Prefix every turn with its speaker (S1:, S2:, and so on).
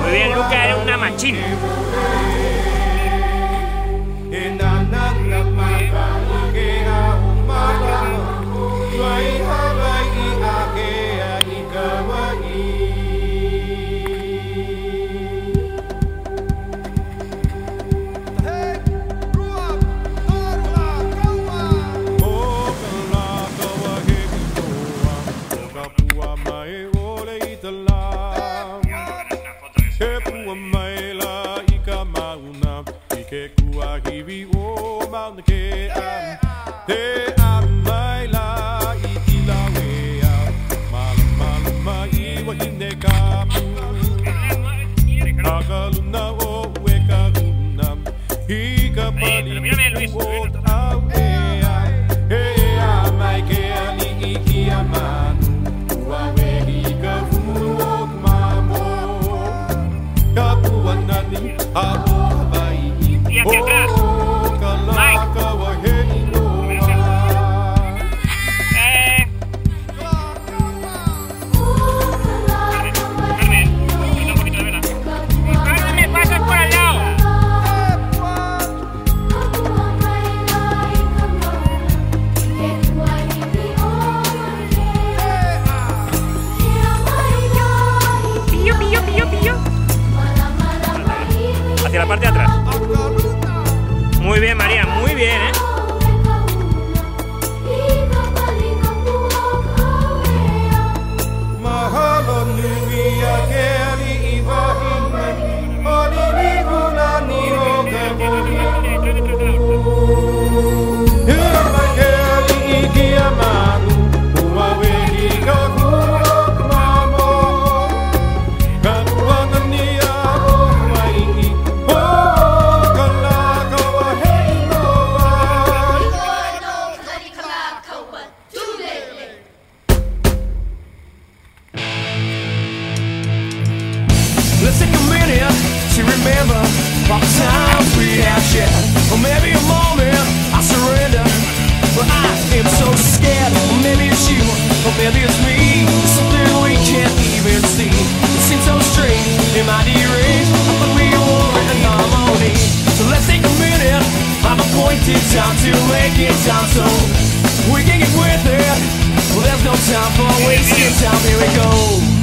S1: Muy bien, Luca, era una machina.
S2: Pero mírame, Luis. Y hacia atrás.
S1: Hacia la parte de atrás. Muy bien, María, muy bien, ¿eh?
S3: Let's take a minute to remember all the times we have shared. Or maybe a moment I surrender, but I am so scared. Or maybe it's you, or maybe it's me. It's something we can't even see. It seems so strange in my deranged, but we all in harmony. So let's take a minute, I'm appointed time to make it time so we can get with it. Well, there's no time for wasting time, here we go.